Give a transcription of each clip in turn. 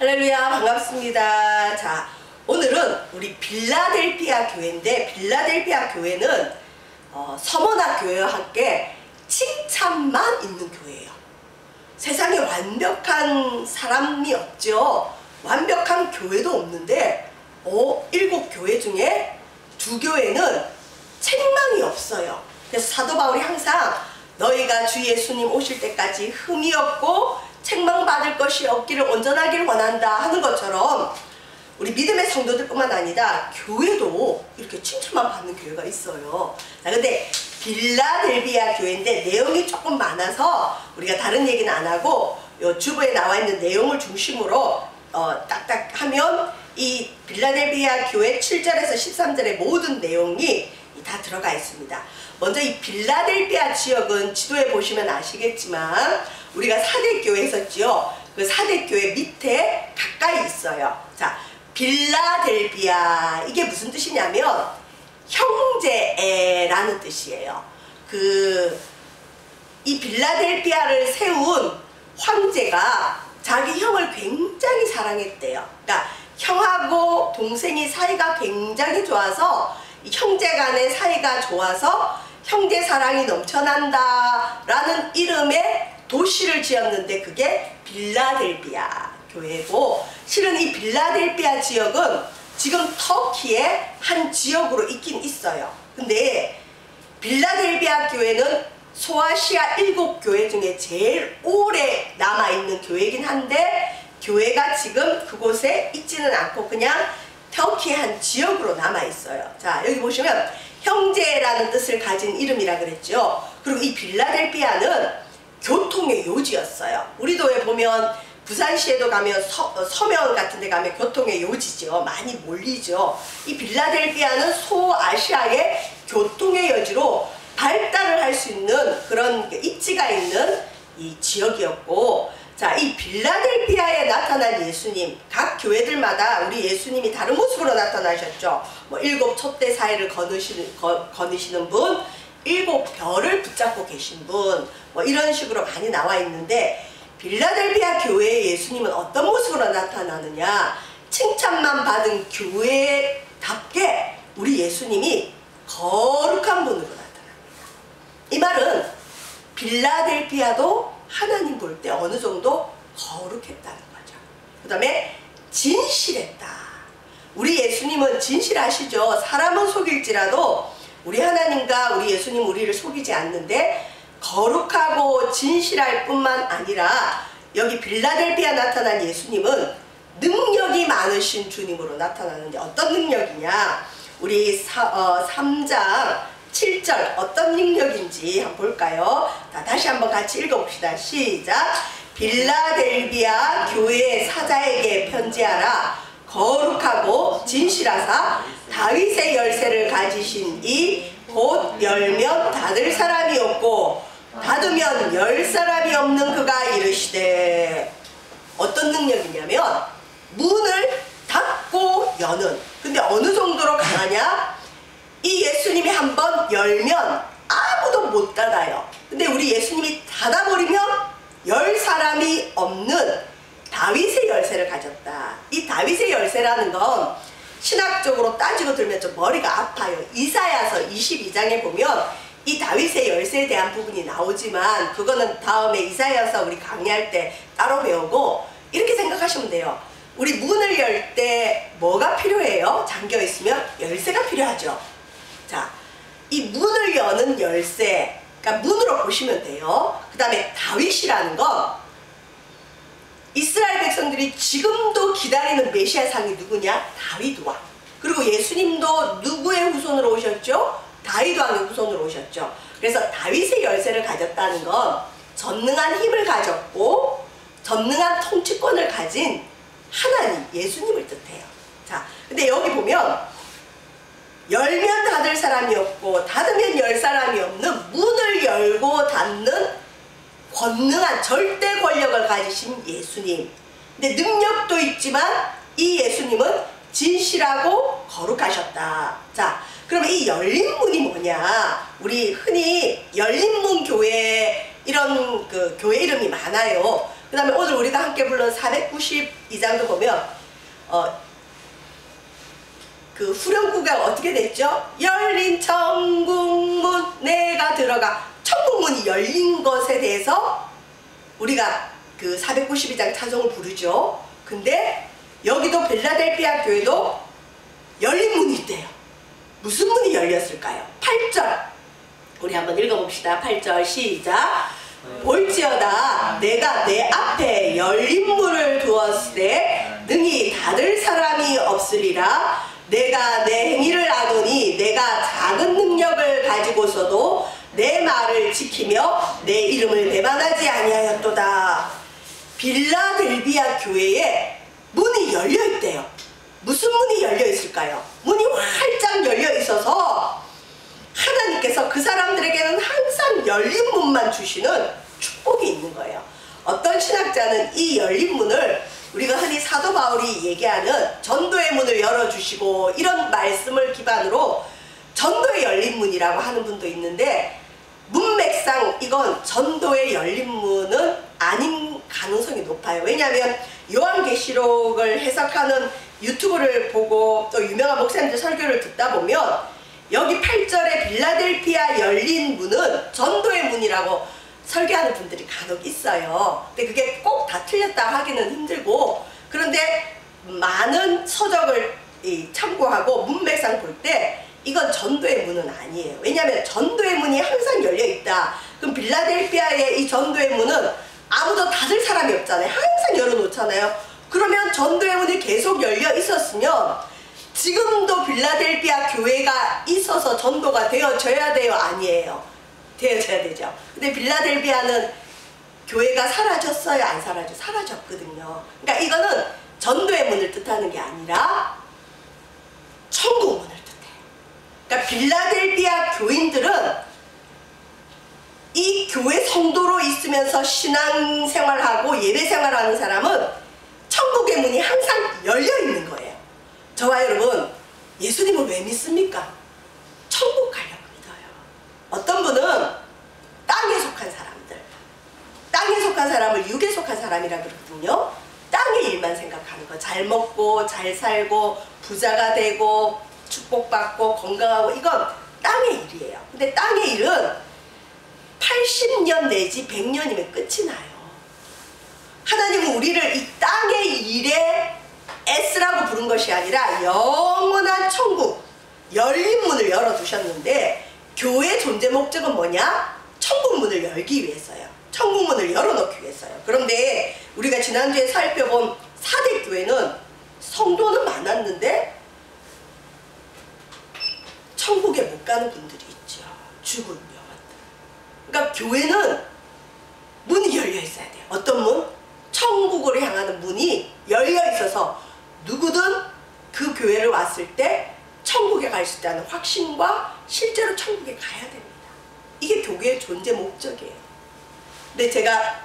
할렐루야, 반갑습니다. 자, 오늘은 우리 빌라델피아 교회인데, 빌라델피아 교회는 서머나 교회와 함께 칭찬만 있는 교회예요. 세상에 완벽한 사람이 없죠. 완벽한 교회도 없는데 7교회 중에 2교회는 책망이 없어요. 그래서 사도 바울이 항상 너희가 주 예수님 오실 때까지 흠이 없고 책망받을 것이 없기를 온전하기를 원한다 하는 것처럼 우리 믿음의 성도들뿐만 아니라 교회도 이렇게 칭찬만 받는 교회가 있어요. 자, 근데 빌라델비아 교회인데 내용이 조금 많아서 우리가 다른 얘기는 안 하고 요 주보에 나와 있는 내용을 중심으로 딱딱 하면 이 빌라델비아 교회 7절에서 13절의 모든 내용이 다 들어가 있습니다. 먼저 이 빌라델비아 지역은 지도에 보시면 아시겠지만 우리가 사대교회 했었지요. 그 사대교회 밑에 가까이 있어요. 자, 빌라델비아 이게 무슨 뜻이냐면 형제애라는 뜻이에요. 이 빌라델비아를 세운 황제가 자기 형을 굉장히 사랑했대요. 그러니까 형하고 동생이 사이가 굉장히 좋아서 이 형제 간의 사이가 좋아서 형제 사랑이 넘쳐난다 라는 이름의 도시를 지었는데 그게 빌라델비아 교회고, 실은 이 빌라델비아 지역은 지금 터키의 한 지역으로 있긴 있어요. 근데 빌라델비아 교회는 소아시아 7교회 중에 제일 오래 남아있는 교회이긴 한데 교회가 지금 그곳에 있지는 않고 그냥 터키의 한 지역으로 남아있어요. 자, 여기 보시면 형제라는 뜻을 가진 이름이라 그랬죠. 그리고 이 빌라델비아는 교통의 요지였어요. 우리도 왜 보면 부산시에도 가면 서면 같은 데 가면 교통의 요지죠. 많이 몰리죠. 이 빌라델비아는 소아시아의 교통의 여지로 발달을 할 수 있는 그런 입지가 있는 이 지역이었고, 자, 이 빌라델비아에 나타난 예수님, 각 교회들마다 우리 예수님이 다른 모습으로 나타나셨죠. 뭐 7 촛대 사이를 거느시는 분, 7 별을 붙잡고 계신 분, 뭐 이런 식으로 많이 나와 있는데 빌라델비아 교회의 예수님은 어떤 모습으로 나타나느냐, 칭찬만 받은 교회답게 우리 예수님이 거룩한 분으로 나타납니다. 이 말은 빌라델비아도 하나님 볼 때 어느 정도 거룩했다는 거죠. 그 다음에 진실했다. 우리 예수님은 진실하시죠. 사람은 속일지라도 우리 하나님과 우리 예수님 우리를 속이지 않는데 거룩하고 진실할 뿐만 아니라 여기 빌라델비아 나타난 예수님은 능력이 많으신 주님으로 나타나는데 어떤 능력이냐, 우리 3장 7절 어떤 능력인지 한번 볼까요? 자, 다시 한번 같이 읽어봅시다. 시작. 빌라델비아 교회의 사자에게 편지하라. 거룩하고 진실하사 다윗의 열쇠를 가지신 이 곧 열면 닫을 사람이 없고 닫으면 열 사람이 없는 그가 이르시되, 어떤 능력이냐면 문을 닫고 여는. 근데 어느 정도로 강하냐, 이 예수님이 한번 열면 아무도 못 닫아요. 근데 우리 예수님이 닫아버리면 열 사람이 없는 다윗의 열쇠를 가졌다. 이 다윗의 열쇠라는 건 신학적으로 따지고 들면 좀 머리가 아파요. 이사야서 22장에 보면 이 다윗의 열쇠에 대한 부분이 나오지만 그거는 다음에 이사야서 우리 강의할 때 따로 배우고, 이렇게 생각하시면 돼요. 우리 문을 열 때 뭐가 필요해요? 잠겨 있으면 열쇠가 필요하죠. 자, 이 문을 여는 열쇠, 그러니까 문으로 보시면 돼요. 그 다음에 다윗이라는 건 이스라엘 백성들이 지금도 기다리는 메시아상이 누구냐? 다윗 왕. 그리고 예수님도 누구의 후손으로 오셨죠? 다윗 왕의 후손으로 오셨죠. 그래서 다윗의 열쇠를 가졌다는 건 전능한 힘을 가졌고 전능한 통치권을 가진 하나님, 예수님을 뜻해요. 자, 근데 여기 보면 열면 닫을 사람이 없고 닫으면 열 사람이 없는 문을 열고 닫는 권능한 절대 권력을 가지신 예수님. 근데 능력도 있지만 이 예수님은 진실하고 거룩하셨다. 자, 그러면 이 열린 문이 뭐냐? 우리 흔히 열린 문 교회 이런 그 교회 이름이 많아요. 그 다음에 오늘 우리가 함께 불른 492장도 보면 그 후렴구가 어떻게 됐죠? 열린 천국문 내가 들어가. 천국문이 열린 것에 대해서 우리가 그 492장 찬송을 부르죠. 근데 여기도 빌라델피아 교회도 열린 문이 있대요. 무슨 문이 열렸을까요? 8절 우리 한번 읽어봅시다. 8절 시작. 볼지어다 내가 내 앞에 열린 문을 두었으되 능히 닫을 사람이 없으리라. 내가 내 행위를 아노니 내가 작은 능력을 가지고서도 내 말을 지키며 내 이름을 배반하지 아니하였도다. 빌라델비아 교회에 문이 열려 있대요. 무슨 문이 열려 있을까요? 문이 활짝 열려 있어서 하나님께서 그 사람들에게는 항상 열린 문만 주시는 축복이 있는 거예요. 어떤 신학자는 이 열린 문을 우리가 흔히 사도 바울이 얘기하는 전도의 문을 열어주시고 이런 말씀을 기반으로 전도의 열린 문이라고 하는 분도 있는데, 문맥상 이건 전도의 열린 문은 아닌 가능성이 높아요. 왜냐하면 요한계시록을 해석하는 유튜브를 보고 또 유명한 목사님들 설교를 듣다 보면 여기 8절에 빌라델피아 열린 문은 전도의 문이라고 설교하는 분들이 간혹 있어요. 근데 그게 꼭 다 틀렸다 하기는 힘들고, 그런데 많은 서적을 참고하고 문맥상 볼 때 이건 전도의 문은 아니에요. 왜냐하면 전도의 문이 항상 열려 있다. 그럼 빌라델피아의 이 전도의 문은 아무도 닫을 사람이 없잖아요. 항상 열어놓잖아요. 그러면 전도의 문이 계속 열려 있었으면 지금도 빌라델피아 교회가 있어서 전도가 되어져야 돼요? 아니에요. 되어져야 되죠. 근데 빌라델피아는 교회가 사라졌어요? 안 사라졌어요? 사라졌거든요. 그러니까 이거는 전도의 문을 뜻하는 게 아니라 천국 문을 뜻해요. 그러니까 빌라델피아 교인들은 이 교회 성도로 있으면서 신앙생활하고 예배생활하는 사람은 천국의 문이 항상 열려 있는 거예요. 저와 여러분, 예수님을 왜 믿습니까? 천국 가려고 믿어요. 어떤 분은 땅에 속한 사람들, 땅에 속한 사람을 육에 속한 사람이라 그러거든요. 땅의 일만 생각하는 거. 잘 먹고 잘 살고 부자가 되고 축복받고 건강하고, 이건 땅의 일이에요. 근데 땅의 일은 80년 내지 100년이면 끝이 나요. 하나님은 우리를 이 땅의 일에 애쓰라고 부른 것이 아니라 영원한 천국, 열린 문을 열어두셨는데, 교회의 존재 목적은 뭐냐? 천국 문을 열기 위해서요. 천국 문을 열어놓기 위해서요. 그런데 우리가 지난주에 살펴본 사대교회는 성도는 많았는데 천국에 못 가는 분들이 있죠. 죽은 영혼들. 그러니까 교회는 문이 열려 있어야 돼요. 어떤 문? 천국으로 향하는 문이 열려 있어서 누구든 그 교회를 왔을 때 천국에 갈 수 있다는 확신과 실제로 천국에 가야 됩니다. 이게 교회의 존재 목적이에요. 근데 제가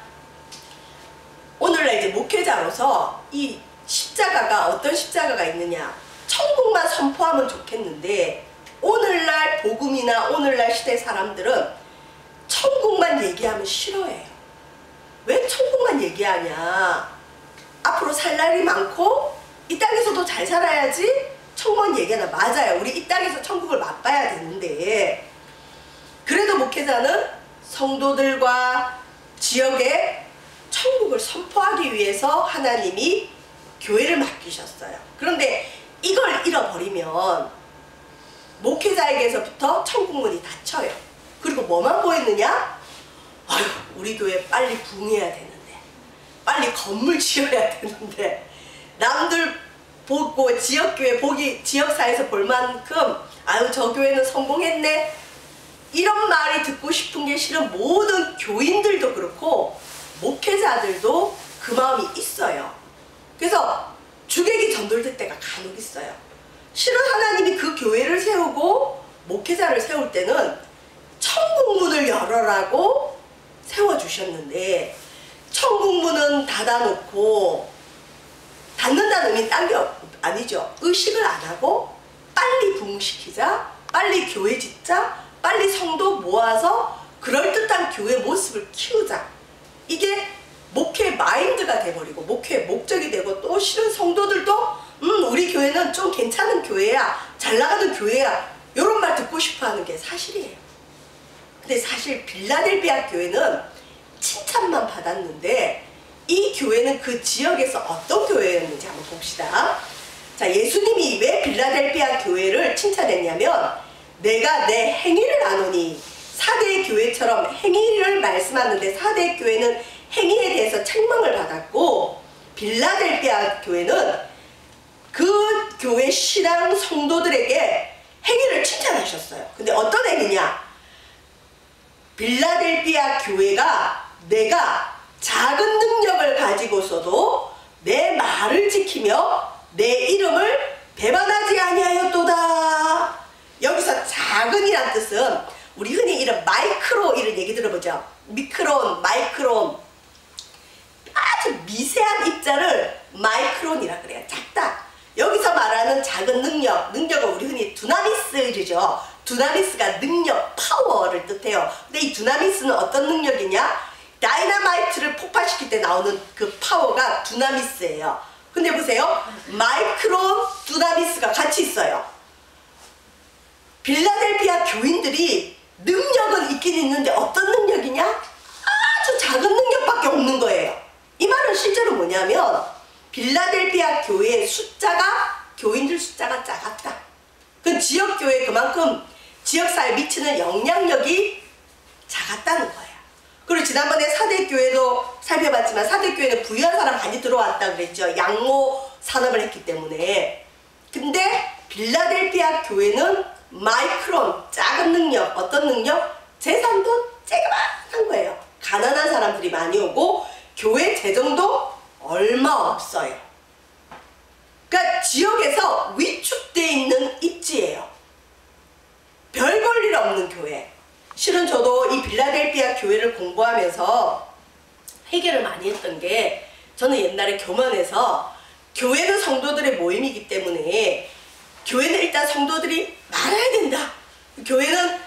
오늘날 이제 목회자로서 이 십자가가 어떤 십자가가 있느냐, 천국만 선포하면 좋겠는데 오늘날 복음이나 오늘날 시대 사람들은 천국만 얘기하면 싫어해요. 왜 천국만 얘기하냐? 앞으로 살 날이 많고 이 땅에서도 잘 살아야지 천국만 얘기하나. 맞아요. 우리 이 땅에서 천국을 맛봐야 되는데, 그래도 목회자는 성도들과 지역에 천국을 선포하기 위해서 하나님이 교회를 맡기셨어요. 그런데 이걸 잃어버리면 목회자에게서부터 천국문이 닫혀요. 그리고 뭐만 보이느냐? 아유, 우리 교회 빨리 부흥해야 되는데, 빨리 건물 지어야 되는데, 남들 보고 지역교회 보기, 지역사에서 볼 만큼 아유 저 교회는 성공했네, 이런 말이 듣고 싶은 게 실은 모든 교인들도 그렇고 목회자들도 그 마음이 있어요. 그래서 주객이 전돌될 때가 간혹 있어요. 실은 하나님이 그 교회를 세우고 목회자를 세울 때는 천국문을 열어라고 세워주셨는데, 천국문은 닫아놓고, 닫는다는 의미는 딴 게 아니죠. 의식을 안 하고 빨리 부흥시키자, 빨리 교회 짓자, 빨리 성도 모아서 그럴듯한 교회 모습을 키우자. 이게 목회 마인드가 돼버리고 목회 목적이 되고, 또 실은 성도들도 우리 교회는 좀 괜찮은 교회야, 잘 나가는 교회야, 이런 말 듣고 싶어하는 게 사실이에요. 근데 사실 빌라델비아 교회는 칭찬만 받았는데, 이 교회는 그 지역에서 어떤 교회였는지 한번 봅시다. 자, 예수님이 왜 빌라델비아 교회를 칭찬했냐면, 내가 내 행위를 아노니, 4대 교회처럼 행위를 말씀하는데 4대 교회는 행위에 대해서 책망을 받았고, 빌라델비아 교회는 그 교회 신앙 성도들에게 행위를 칭찬하셨어요. 근데 어떤 행위냐? 빌라델비아 교회가 내가 작은 능력을 가지고서도 내 말을 지키며 내 이름을 배반하지 아니하였도다. 여기서 작은이란 뜻은 우리 흔히 이런 마이크로 이런 얘기 들어보죠. 미크론, 마이크론, 아주 미세한 입자를 마이크론이라 그래요. 작다. 여기서 말하는 작은 능력은 우리 흔히 두나미스이죠. 두나미스가 능력, 파워를 뜻해요. 근데 이 두나미스는 어떤 능력이냐? 다이너마이트를 폭발시킬 때 나오는 그 파워가 두나미스예요. 근데 보세요. 마이크론, 두나미스가 같이 있어요. 빌라델비아 교인들이 능력은 있긴 있는데 어떤 능력이냐? 아주 작은 능력밖에 없는 거예요. 이 말은 실제로 뭐냐면, 빌라델비아 교회의 숫자가, 교인들 숫자가 작았다. 그 지역교회, 그만큼 지역사회에 미치는 영향력이 작았다는 거예요. 그리고 지난번에 4대 교회도 살펴봤지만, 4대 교회는 부유한 사람 많이 들어왔다 그랬죠. 양모 산업을 했기 때문에. 근데 빌라델비아 교회는 마이크론, 작은 능력, 어떤 능력? 재산도 쬐그만한 거예요. 가난한 사람들이 많이 오고 교회 재정도 얼마 없어요. 그러니까 지역에서 위축되어 있는 입지예요. 별 볼 일 없는 교회. 실은 저도 이 빌라델비아 교회를 공부하면서 해결을 많이 했던 게, 저는 옛날에 교만에서 교회는 성도들의 모임이기 때문에 교회는 일단 성도들이 많아야 된다. 교회는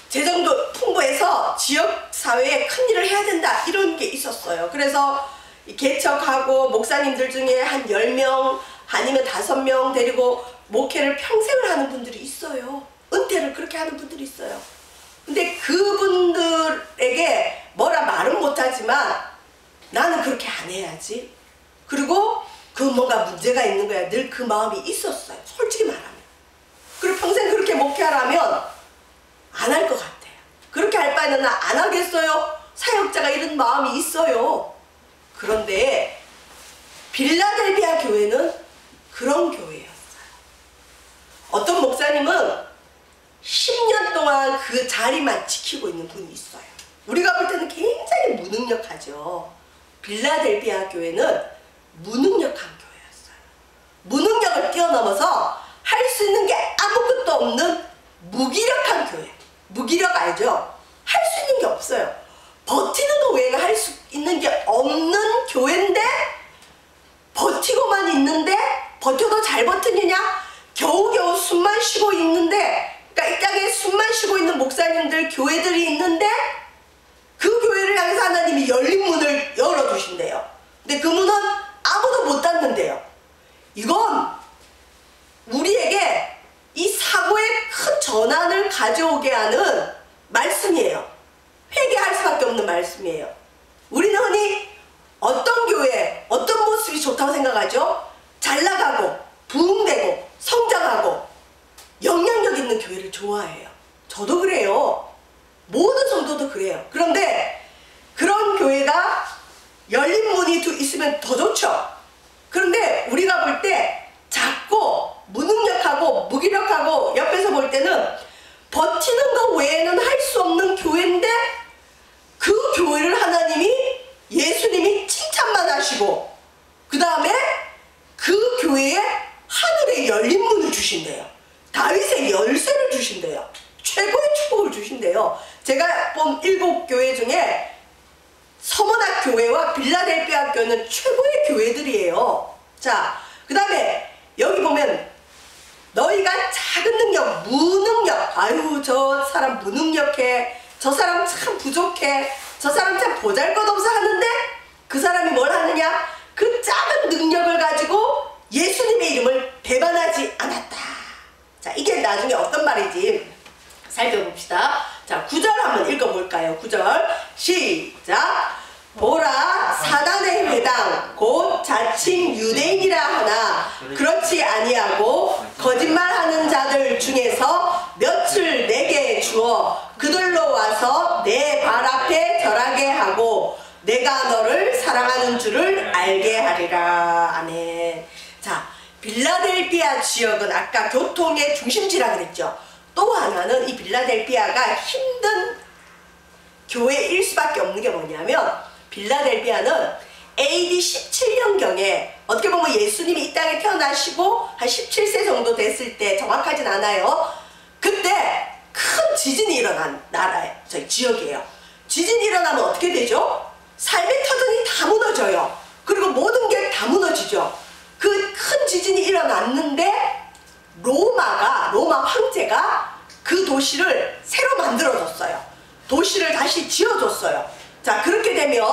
재정도 풍부해서 지역사회에 큰 일을 해야 된다. 이런 게 있었어요. 그래서 개척하고 목사님들 중에 한 10명 아니면 5명 데리고 목회를 평생을 하는 분들이 있어요. 은퇴를 그렇게 하는 분들이 있어요. 근데 그분들에게 뭐라 말은 못하지만 나는 그렇게 안 해야지. 그리고 그 뭔가 문제가 있는 거야. 늘 그 마음이 있었어요. 솔직히 말하면. 그리고 평생 그렇게 목회하라면 안 할 것 같아요. 그렇게 할 바에는 나 안 하겠어요. 사역자가 이런 마음이 있어요. 그런데 빌라델비아 교회는 그런 교회였어요. 어떤 목사님은 10년 동안 그 자리만 지키고 있는 분이 있어요. 우리가 볼 때는 굉장히 무능력하죠. 빌라델비아 교회는 무능력한 교회였어요. 무능력을 뛰어넘어서 할 수 있는 게 아무것도 없는 무기력한 교회. 무기력 알죠? 할 수 있는 게 없어요. 버티는 거 외에는 할 수 있는 게 없는 교회인데, 버티고만 있는데, 버텨도 잘 버티느냐? 겨우겨우 숨만 쉬고 있는데, 그러니까 이 땅에 숨만 쉬고 있는 목사님들, 교회들이 있는데, 그 교회를 향해서 하나님이 열린 문을 열어주신대요. 근데 그 문은 아무도 못 닫는데요. 이건 우리에게 이 사고의 큰 전환을 가져오게 하는 말씀이에요. 회개할 수밖에 없는 말씀이에요. 우리는 흔히 어떤 교회, 어떤 모습이 좋다고 생각하죠? 잘 나가고 부흥되고 성장하고 영향력 있는 교회를 좋아해요. 저도 그래요. 모든 성도도 그래요. 그런데 그런 교회가 열린 문이 있으면 더 좋죠. 그런데 우리가 볼 때 작고 무능력하고 무기력하고 옆에서 볼 때는 버티는 것 외에는 할 수 없는 교회인데, 그 교회를 하나님이, 예수님이 칭찬만 하시고 그 다음에 그 교회에 하늘의 열린 문을 주신대요. 다윗의 열쇠를 주신대요. 최고의 축복을 주신대요. 제가 본 7교회 중에 서머나 교회와 빌라델비아 교회는 최고의 교회들이에요. 자, 그 다음에 여기 보면 너희가 작은 능력, 무능력, 아유 저 사람 무능력해, 저 사람 참 부족해, 저 사람 참 보잘것없어 하는데 그 사람이 뭘 하느냐? 그 작은 능력을 가지고 예수님의 이름을 배반하지 않았다. 자, 이게 나중에 어떤 말인지 살펴봅시다. 자, 9절 한번 읽어볼까요? 9절 시작. 보라, 사단의 회당 곧 자칭 유대인이라 하나 그렇지 아니하고 거짓말하는 자들 중에서 몇을 내게 주어 그들로 와서 내 발 앞에 절하게 하고 내가 너를 사랑하는 줄을 알게 하리라. 아멘. 자, 빌라델비아 지역은 아까 교통의 중심지라 그랬죠. 또 하나는 이 빌라델비아가 힘든 교회일 수밖에 없는 게 뭐냐면, 빌라델비아는 AD 17년경에 어떻게 보면 예수님이 이 땅에 태어나시고 한 17세 정도 됐을 때, 정확하진 않아요. 그때 큰 지진이 일어난 나라예요. 저희 지역이에요. 지진이 일어나면 어떻게 되죠? 삶의 터전이 다 무너져요. 그리고 모든 게 다 무너지죠. 그 큰 지진이 일어났는데 로마 황제가 그 도시를 새로 만들어줬어요. 도시를 다시 지어줬어요. 자, 그렇게 되면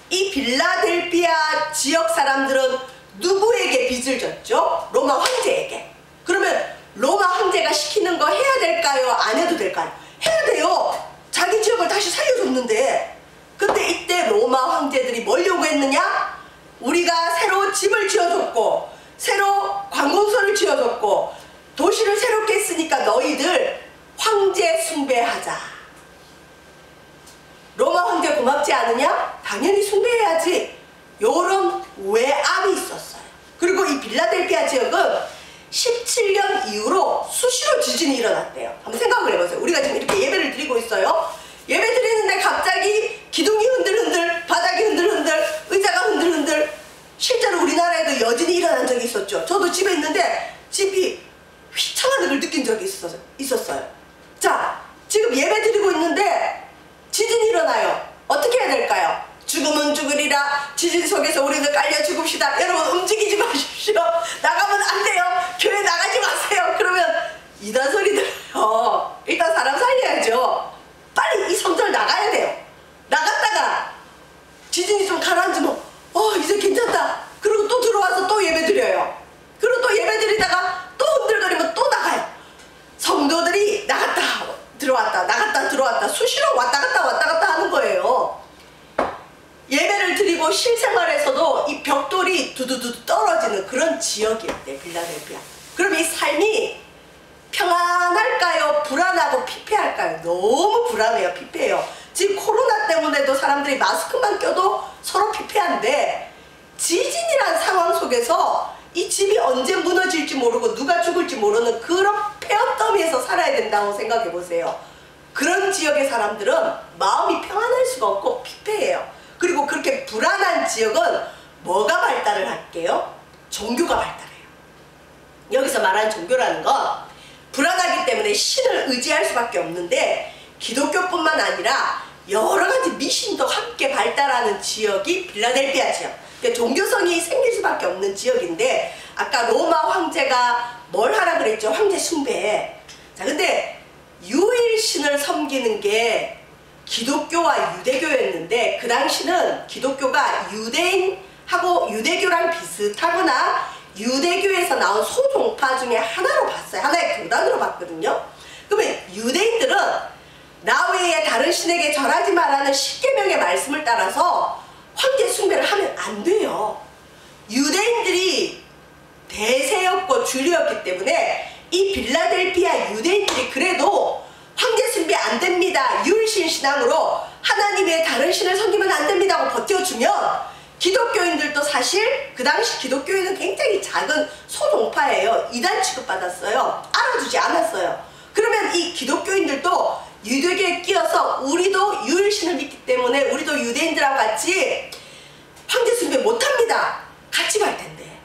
이 빌라델비아 지역 사람들은 누구에게 빚을 졌죠? 로마 황제에게. 그러면 로마 황제가 시키는 거 해야 될까요? 안 해도 될까요? 해야 돼요. 자기 지역을 다시 살려줬는데. 근데 이때 로마 황제들이 뭘 요구했느냐? 우리가 새로 집을 지어줬고 새로 관공서를 지어줬고 도시를 새롭게 했으니까 너희들 황제 숭배하자. 로마 황제 고맙지 않으냐? 당연히 숭배해야지. 요런 외압이 있었어요. 그리고 이 빌라델비아 지역은 17년 이후로 수시로 지진이 일어났대요. 한번 생각을 해보세요. 우리가 지금 이렇게 예배를 드리고 있어요. 예배 드리는데 갑자기 기둥이 흔들흔들, 바닥이 흔들흔들, 의자가 흔들흔들. 실제로 우리나라에도 여진이 일어난 적이 있었죠. 저도 집에 있는데 집이 휘청하는 걸 느낀 적이 있었어요. 자, 지금 예배 드리고 있는데 지진이 일어나요. 어떻게 해야 될까요? 죽으면 죽으리라. 지진 속에서 우리는 깔려 죽읍시다. 여러분, 움직이지 마십시오. 나가면 안 돼요. 교회 나가지 마세요. 그러면 이단 소리 들어요. 일단 사람 살려야죠. 빨리 이 성전 나가야 돼요. 나갔다가 지진이 좀 가라앉으면 이제 괜찮다. 그리고 또 들어와서 또 예배 드려요. 그리고 또 예배 드리다가 또 흔들거리면 또 나가요. 성도들이 나갔다 들어왔다 나갔다 들어왔다 수시로 왔다 갔다 하는 거예요. 예배를 드리고 실생활에서도 이 벽돌이 두두두 떨어지는 그런 지역이었대, 빌라델비아. 그럼 이 삶이 평안할까요? 불안하고 피폐할까요? 너무 불안해요. 피폐해요. 지금 코로나 때문에도 사람들이 마스크만 껴도 서로 피폐한데, 지진이란 상황 속에서 이 집이 언제 무너질지 모르고 누가 죽을지 모르는 그런 폐허더미에서 살아야 된다고 생각해 보세요. 그런 지역의 사람들은 마음이 평안할 수가 없고 피폐해요. 그리고 그렇게 불안한 지역은 뭐가 발달을 할게요? 종교가 발달해요. 여기서 말하는 종교라는 건 불안하기 때문에 신을 의지할 수밖에 없는데, 기독교뿐만 아니라 여러 가지 미신도 함께 발달하는 지역이 빌라델비아 지역. 그러니까 종교성이 생길 수밖에 없는 지역인데, 아까 로마 황제가 뭘 하라 그랬죠? 황제 숭배. 자, 근데 유일신을 섬기는 게 기독교와 유대교였는데, 그 당시는 기독교가 유대인하고 유대교랑 비슷하거나 유대교에서 나온 소종파 중에 하나로 봤어요. 하나의 교단으로 봤거든요. 그러면 유대인들은 나 외에 다른 신에게 절하지 말라는 십계명의 말씀을 따라서 황제 숭배를 하면 안 돼요. 유대인들이 대세였고 주류였기 때문에 이 빌라델비아 유대인들이 그래도 황제 숭배 안 됩니다, 유일신 신앙으로 하나님 외에 다른 신을 섬기면 안 됩니다 하고 버텨주면, 기독교인들도 사실 그 당시 기독교인은 굉장히 작은 소종파예요. 이단 취급받았어요. 알아주지 않았어요. 그러면 이 기독교인들도 유대교에 끼어서 우리도 유일신을 믿기 때문에 우리도 유대인들하고 같이 황제 숭배 못합니다. 같이 갈 텐데,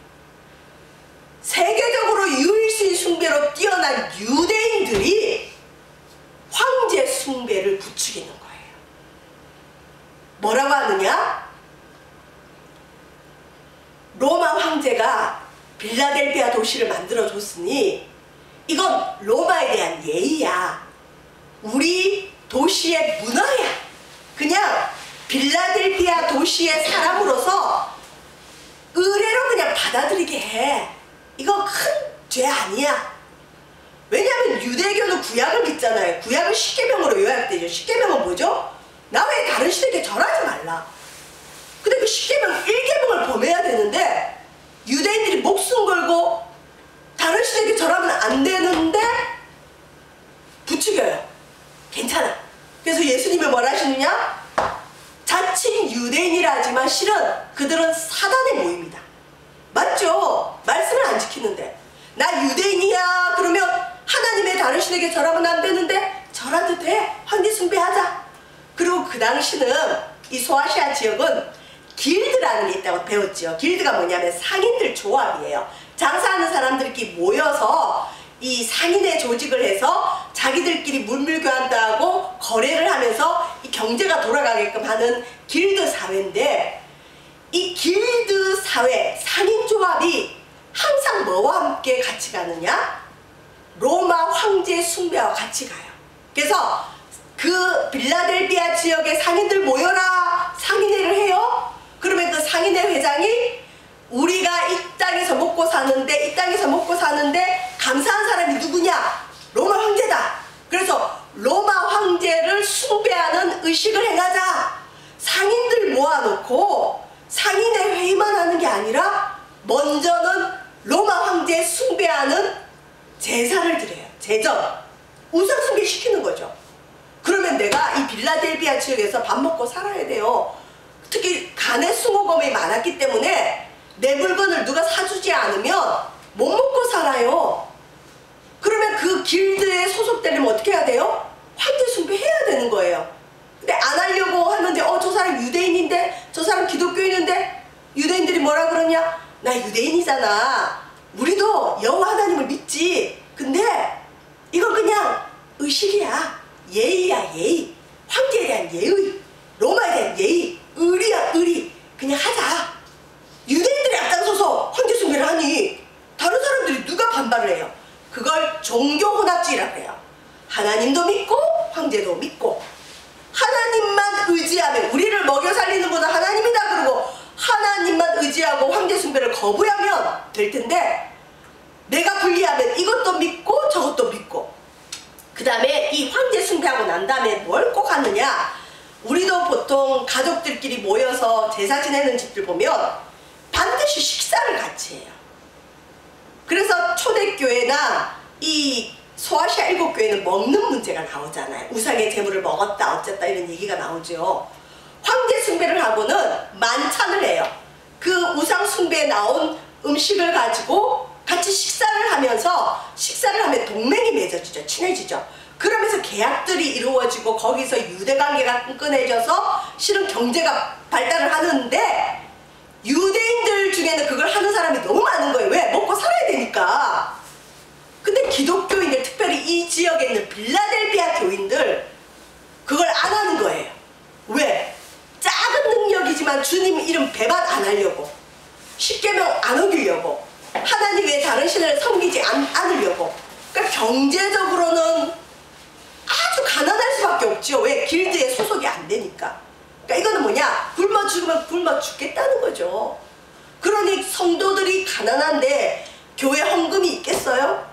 세계적으로 유일신 숭배로 뛰어난 유대인들이 황제 숭배를 부추기는 거예요. 뭐라고 하느냐? 로마 황제가 빌라델비아 도시를 만들어줬으니 이건 로마에 대한 예의야. 우리 도시의 문화야. 그냥 빌라델비아 도시의 사람으로서 의례로 그냥 받아들이게 해. 이거 큰 죄 아니야. 왜냐하면 유대교는 구약을 믿잖아요. 구약은 십계명으로 요약되죠. 십계명은 뭐죠? 나 외에 다른 신에게 절하지 말라. 근데 그 십계명 1계명을 범해야 되는데 유대인들이 목숨 걸고 다른 신에게 절하면 안 되는데 부추겨요. 괜찮아. 그래서 예수님이 뭐라 하시느냐? 자칭 유대인이라 하지만 실은 그들은 사단의 모임이다. 맞죠? 말씀을 안 지키는데 나 유대인이야 그러면 하나님의 다른 신에게 절하면 안 되는데 절하도 돼. 황제 숭배하자. 그리고 그 당시는 이 소아시아 지역은 길드라는 게 있다고 배웠죠. 길드가 뭐냐면 상인들 조합이에요. 장사하는 사람들끼리 모여서 이 상인의 조직을 해서 자기들끼리 물밀교환도 하고 거래를 하면서 이 경제가 돌아가게끔 하는 길드 사회인데, 이 길드 사회 상인조합이 항상 뭐와 함께 같이 가느냐? 로마 황제 숭배와 같이 가요. 그래서 그 빌라델비아 지역의 상인들 모여라 상인회를 해요. 그러면 그 상인회 회장이 우리가 이 땅에서 먹고 사는데 감사한 사람이 누구냐? 로마 황제다. 그래서 로마 황제를 숭배하는 의식을 행하자. 상인들 모아놓고 상인회 회의만 하는 게 아니라 먼저는 로마 황제 숭배하는 제사를 드려요. 제전. 우상 숭배 시키는 거죠. 그러면 내가 이 빌라델비아 지역에서 밥 먹고 살아야 돼요. 특히 간의 숭어검이 많았기 때문에 내 물건을 누가 사주지 않으면 못 먹고 살아요. 그러면 그 길드에 소속되려면 어떻게 해야 돼요? 황제 숭배해야 되는 거예요. 근데 안 하려고 하는데 저 사람 유대인인데, 저 사람 기독교인인데, 유대인들이 뭐라 그러냐? 나 유대인이잖아. 우리도 여호와 하나님을 믿지. 근데 이건 그냥 의식이야. 예의야, 예의. 황제에 대한 예의, 로마에 대한 예의, 의리야, 의리. 그냥 하자. 유대인들이 앞장서서 황제 숭배를 하니 다른 사람들이 누가 반발을 해요? 그걸 종교혼합주의라고 해요. 하나님도 믿고 황제도 믿고, 하나님만 의지하면, 우리를 먹여 살리는 분은 하나님이다 그러고 하나님만 의지하고 황제 숭배를 거부하면 될 텐데, 내가 불리하면 이것도 믿고 저것도 믿고, 그 다음에 이 황제 숭배하고 난 다음에 뭘 꼭 하느냐? 우리도 보통 가족들끼리 모여서 제사 지내는 집들 보면 반드시 식사를 같이 해요. 그래서 초대교회나 이 소아시아 7교회는 먹는 문제가 나오잖아요. 우상의 제물을 먹었다 어쨌다 이런 얘기가 나오죠. 황제 숭배를 하고는 만찬을 해요. 그 우상 숭배에 나온 음식을 가지고 같이 식사를 하면서, 식사를 하면 동맹이 맺어지죠. 친해지죠. 그러면서 계약들이 이루어지고 거기서 유대관계가 끈끈해져서 실은 경제가 발달을 하는데, 유대인들 중에는 그걸 하는 사람이 너무 많은 거예요. 왜? 먹고 살아야 되니까. 근데 기독교인들, 특별히 이 지역에 있는 빌라델비아 교인들 그걸 안 하는 거예요. 왜? 작은 능력이지만 주님 이름 배반 안 하려고, 십계명 안 어기려고, 하나님 외에 다른 신을 섬기지 않으려고. 그러니까 경제적으로는 아주 가난할 수밖에 없죠. 왜? 길드에 소속이 안 되니까. 그러니까 이거는 뭐냐? 굶어 죽으면 굶어 죽겠다는 거죠. 그러니 성도들이 가난한데 교회 헌금이 있겠어요?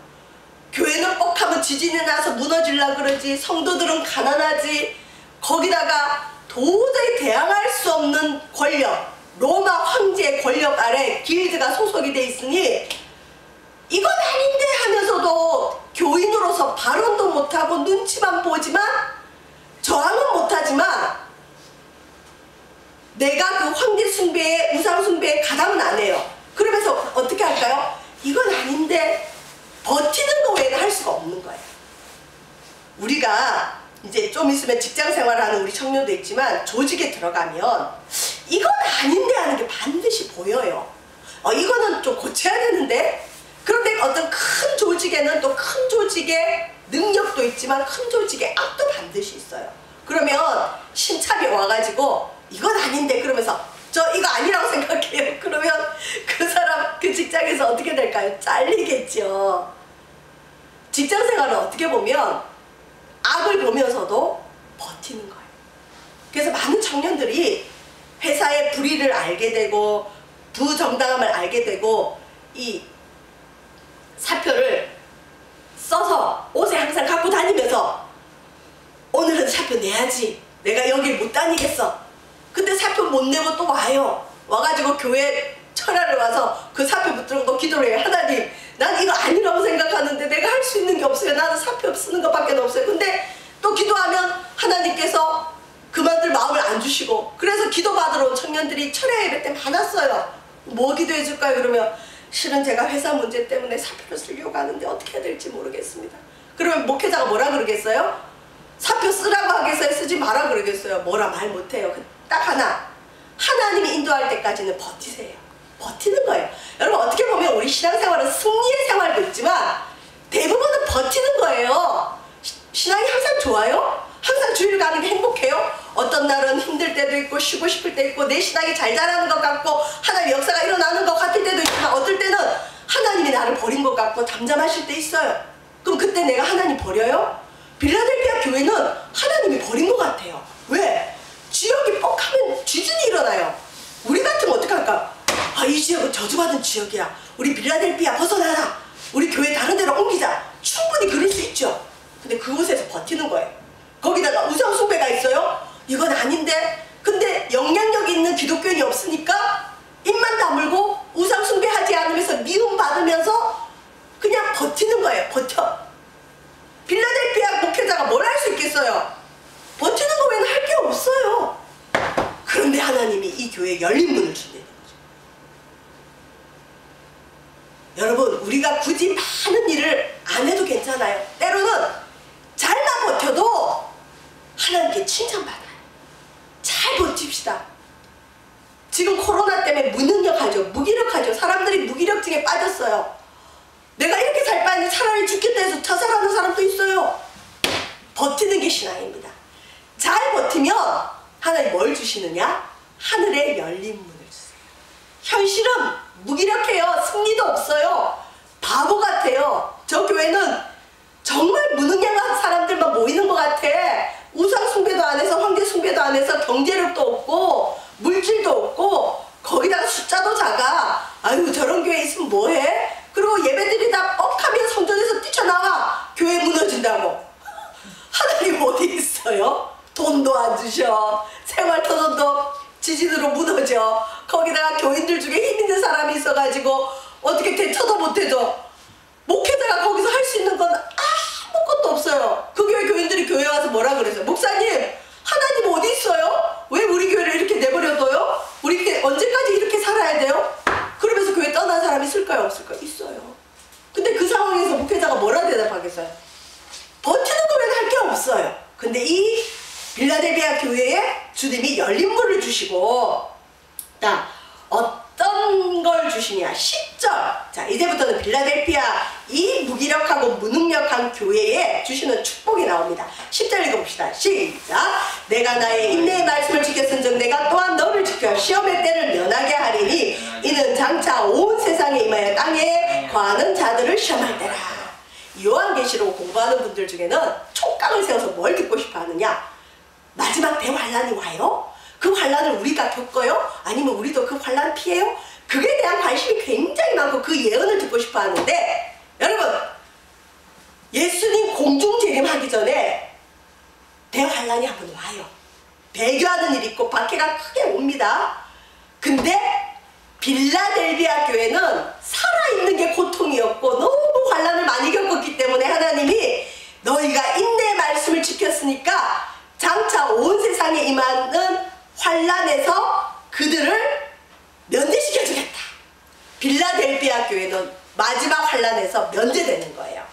교회는 뻑하면 지진이 나서 무너지려고 그러지, 성도들은 가난하지. 거기다가 도저히 대항할 수 없는 권력, 로마 황제의 권력 아래 길드가 소속이 돼 있으니 이건 아닌데 하면서도 교인으로서 발언도 못하고 눈치만 보지만, 저항은 못하지만 내가 그 황제 숭배에, 우상 숭배에 가담은 안 해요. 그러면서 어떻게 할까요? 이건 아닌데 버티는 거 외에는 할 수가 없는 거예요. 우리가 이제 좀 있으면 직장 생활하는 우리 청년도 있지만 조직에 들어가면 이건 아닌데 하는 게 반드시 보여요. 이거는 좀 고쳐야 되는데. 그런데 어떤 큰 조직에는 또 큰 조직의 능력도 있지만 큰 조직의 악도 반드시 있어요. 그러면 신참이 와가지고 이건 아닌데 그러면서 저 이거 아니라고 생각해요. 그러면 그 사람 그 직장에서 어떻게 될까요? 잘리겠죠. 직장 생활은 어떻게 보면 악을 보면서도 버티는 거예요. 그래서 많은 청년들이 회사의 불의를 알게 되고 부정당함을 알게 되고 이 사표를 써서 옷에 항상 갖고 다니면서 오늘은 사표 내야지, 내가 여길 못 다니겠어. 근데 사표 못 내고 또 와요. 와가지고 교회 철야를 와서 그 사표 붙들고 기도를 해요. 하나님, 난 이거 아니라고 생각하는데 내가 할 수 있는 게 없어요. 나는 사표 쓰는 것밖에 없어요. 근데 또 기도하면 하나님께서 그만들 마음을 안 주시고, 그래서 기도받으러 온 청년들이 철야 예배 때 많았어요. 뭐 기도해 줄까요? 그러면 실은 제가 회사 문제 때문에 사표를 쓰려고 하는데 어떻게 해야 될지 모르겠습니다. 그러면 목회자가 뭐라 그러겠어요? 사표 쓰라고 하겠어요? 쓰지 마라 그러겠어요? 뭐라 말 못해요. 딱 하나, 하나님이 인도할 때까지는 버티세요. 버티는 거예요. 여러분, 어떻게 보면 우리 신앙생활은 승리의 생활도 있지만 대부분은 버티는 거예요. 신앙이 항상 좋아요? 항상 주일 가는 게 행복해요? 어떤 날은 힘들 때도 있고 쉬고 싶을 때 있고 내 신앙이 잘 자라는 것 같고 하나님의 역사가 일어나는 것 같을 때도 있지만, 어떨 때는 하나님이 나를 버린 것 같고 담담하실 때 있어요. 그럼 그때 내가 하나님 버려요? 빌라델피아 교회는 하나님이 버린 것 같아요. 왜? 지역이 뻑하면 지진이 일어나요. 우리 같으면 어떡할까? 아, 이 지역은 저주받은 지역이야. 우리 빌라델피아 벗어나라. 우리 교회 다른 데로 옮기자. 충분히 그럴 수 있죠. 근데 그곳에서 버티는 거예요. 거기다가 우상 숭배가 있어요? 이건 아닌데. 근데 영향력 있는 기독교인이 없으니까 입만 다물고 우상 숭배하지 않으면서 미움 받으면서 그냥 버티는 거예요. 버텨. 빌라델피아 목회자가 뭘 할 수 있겠어요? 버티는 거 외에는 할 게 없어요. 그런데 하나님이 이 교회에 열린 문을 준다는 거죠. 여러분, 우리가 굳이 많은 일을 안 해도 괜찮아요. 때로는 잘만 버텨도 하나님께 칭찬받아요. 잘 버팁시다. 지금 코로나 때문에 무능력하죠. 무기력하죠. 사람들이 무기력증에 빠졌어요. 내가 이렇게 살 바에는 차라리 죽겠다 해서 자살하는 사람도 있어요. 버티는 게 신앙입니다. 잘 버티면 하나님 뭘 주시느냐? 하늘에 열린 문을 주세요. 현실은 무기력해요. 승리도 없어요. 바보 같아요. 저 교회는 정말 무능력한 사람들만 모이는 것 같아. 우상 숭배도 안 해서, 황제 숭배도 안 해서, 경제력도 없고 물질도 없고 거기다가 숫자도 작아. 아유, 저런 교회 있으면 뭐해? 그리고 예배드리다 뻑하면 성전에서 뛰쳐나와. 교회 무너진다고. 하나님 어디 있어요? 돈도 안 주셔. 생활터전도 지진으로 무너져. 거기다가 교인들 중에 힘 있는 사람이 있어가지고 어떻게 대처도 못해줘. 목회자가 거기서 할 수 있는 건 아무것도 없어요. 그 교회 교인들이 교회 와서 뭐라 그랬어요? 목사님, 하나님 어디 있어요? 왜 우리 교회를 이렇게 내버려둬요? 우리 교회 언제까지 이렇게 살아야 돼요? 그러면서 교회 떠난 사람이 있을까요? 없을까요? 있어요. 근데 그 상황에서 목회자가 뭐라 대답하겠어요? 버티는 거 외에는 할 게 없어요. 근데 이 빌라델피아 교회에 주님이 열린 문을 주시고, 자, 어떤 걸 주시냐? 10절. 자, 이제부터는 빌라델피아 이 무기력하고 무능력한 교회에 주시는 축복이 나옵니다. 10절 읽어봅시다. 시작. 내가 나의 인내의 말씀을 지켰은즉 내가 또한 너를 지켜 시험의 때를 면하게 하리니 이는 장차 온 세상에 임하여 땅에 거하는 자들을 시험할 때라. 요한계시록 공부하는 분들 중에는 촉각을 세워서 뭘 듣고 싶어 하느냐? 마지막 대환란이 와요? 그 환란을 우리가 겪어요? 아니면 우리도 그 환란 피해요? 그에 대한 관심이 굉장히 많고 그 예언을 듣고 싶어 하는데, 여러분, 예수님 공중 재림하기 전에 대환란이 한번 와요. 배교하는 일이 있고 박해가 크게 옵니다. 근데 빌라델비아 교회는 살아있는 게 고통이었고 너무 환란을 많이 겪었기 때문에 하나님이 너희가 인내의 말씀을 지켰으니까 장차 온 세상에 임하는 환란에서 그들을 면제시켜주겠다. 빌라델비아 교회는 마지막 환란에서 면제되는 거예요.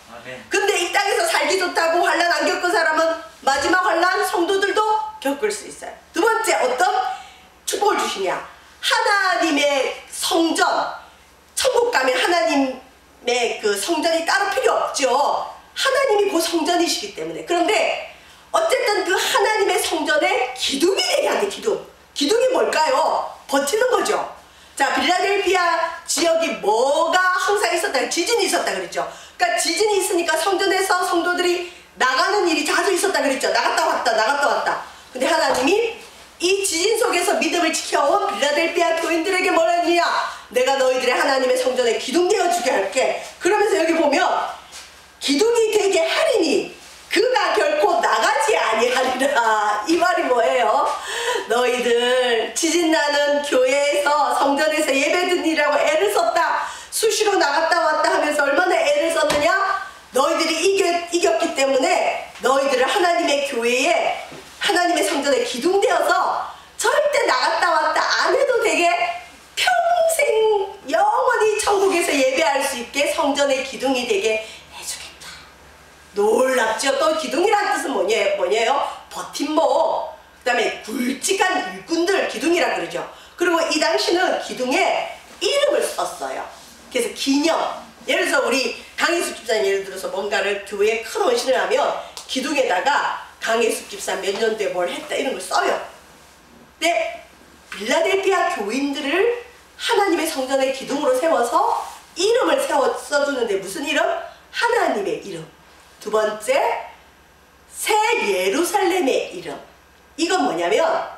근데 이 땅에서 살기 좋다고 환란 안 겪은 사람은 마지막 환란 성도들도 겪을 수 있어요. 두 번째, 어떤 축복을 주시냐? 하나님의 성전, 천국 가면 하나님의 그 성전이 따로 필요 없죠. 하나님이 그 성전이시기 때문에. 그런데 어쨌든 그 하나님의 성전에 기둥이 되게 하는데, 기둥이 뭘까요? 버티는 거죠. 자, 빌라델피아 지역이 뭐가 항상 있었다? 지진이 있었다 그랬죠. 그러니까 지진이 있으니까 성전에서 성도들이 나가는 일이 자주 있었다 그랬죠. 나갔다 왔다, 나갔다 왔다. 근데 하나님이 이 지진 속에서 믿음을 지켜온 빌라델피아 교인들에게 뭐라 했느냐? 내가 너희들의 하나님의 성전에 기둥 되어주게 할게. 그러면서 여기 보면 기둥이 되게 하리니 그가 결코 나가지 아니하리라. 이 말이 뭐예요? 너희들 지진나는 교회에서 성전에서 예배드리라고 애를 썼다. 수시로 나갔다 왔다 하면서 얼마나 애를 썼느냐? 너희들이 이겼기 때문에 너희들을 하나님의 교회에 하나님의 성전에 기둥되어서 절대 나갔다 왔다 안 해도 되게 평생 영원히 천국에서 예배할 수 있게 성전의 기둥이 되게 해주겠다. 놀랍죠? 또 기둥이란 뜻은 뭐냐요? 버팀목, 그 다음에 굵직한 일꾼들 기둥이라 그러죠. 그리고 이 당시는 기둥에 이름을 썼어요. 그래서 기념, 예를 들어서 우리 강희숙 집사님 예를 들어서 뭔가를 교회에 큰 헌신을 하면 기둥에다가 강희숙 집사 몇 년도에 뭘 했다 이런 걸 써요. 근데 빌라델피아 교인들을 하나님의 성전의 기둥으로 세워서 이름을 써주는데 무슨 이름? 하나님의 이름. 두 번째, 새 예루살렘의 이름. 이건 뭐냐면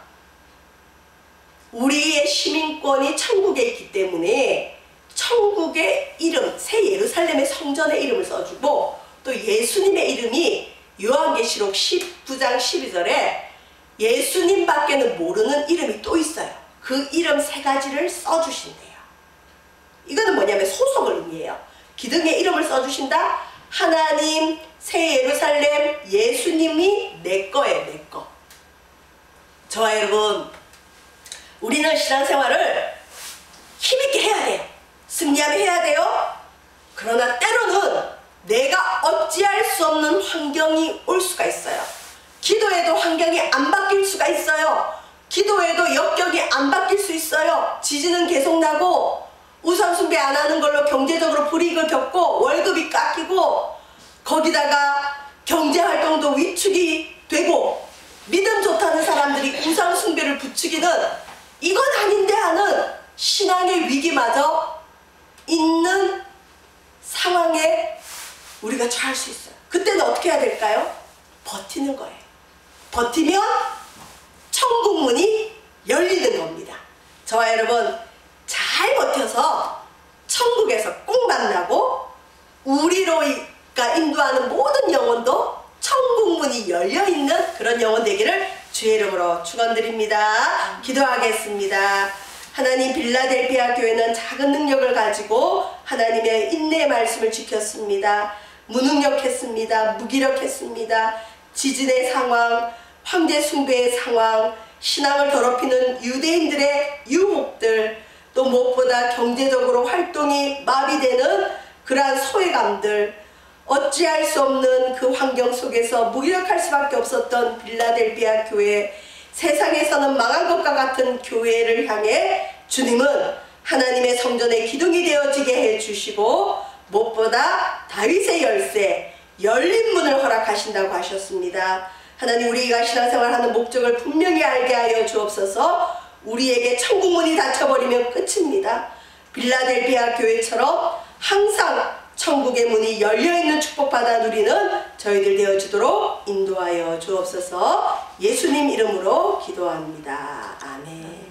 우리의 시민권이 천국에 있기 때문에 천국의 이름, 새 예루살렘의 성전의 이름을 써주고, 또 예수님의 이름이 요한계시록 19장 12절에 예수님 밖에는 모르는 이름이 또 있어요. 그 이름 세 가지를 써주신대요. 이거는 뭐냐면 소속을 의미해요. 기둥에 이름을 써주신다. 하나님, 새 예루살렘, 예수님이 내 거예요. 내 거. 저와 여러분, 우리는 신앙생활을 힘있게 해야 돼요. 승리하며 해야 돼요. 그러나 때로는 내가 어찌할 수 없는 환경이 올 수가 있어요. 기도해도 환경이 안 바뀔 수가 있어요. 기도해도 역경이 안 바뀔 수 있어요. 지진은 계속 나고 우상 숭배 안 하는 걸로 경제적으로 불이익을 겪고 월급이 깎이고 거기다가 경제활동도 위축이 되고 믿음 좋다는 사람들이 우상 숭배를 부추기는 이건 아닌데 하는 신앙의 위기마저 있는 상황에 우리가 처할 수 있어요. 그때는 어떻게 해야 될까요? 버티는 거예요. 버티면 천국 문이 열리는 겁니다. 저와 여러분 잘 버텨서 천국에서 꼭 만나고 우리로가 인도하는 모든 영혼도 천국 문이 열려있는 그런 영혼 되기를 주의 이름으로 축원드립니다. 기도하겠습니다. 하나님, 빌라델피아 교회는 작은 능력을 가지고 하나님의 인내의 말씀을 지켰습니다. 무능력했습니다. 무기력했습니다. 지진의 상황, 황제 숭배의 상황, 신앙을 더럽히는 유대인들의 유혹들, 또 무엇보다 경제적으로 활동이 마비되는 그러한 소외감들, 어찌할 수 없는 그 환경 속에서 무기력할 수밖에 없었던 빌라델피아 교회, 세상에서는 망한 것과 같은 교회를 향해 주님은 하나님의 성전의 기둥이 되어지게 해주시고 무엇보다 다윗의 열쇠, 열린 문을 허락하신다고 하셨습니다. 하나님, 우리가 신앙생활하는 목적을 분명히 알게 하여 주옵소서. 우리에게 천국 문이 닫혀버리면 끝입니다. 빌라델피아 교회처럼 항상 천국의 문이 열려있는 축복받아 누리는 저희들 되어지도록 인도하여 주옵소서. 예수님 이름으로 기도합니다. 아멘.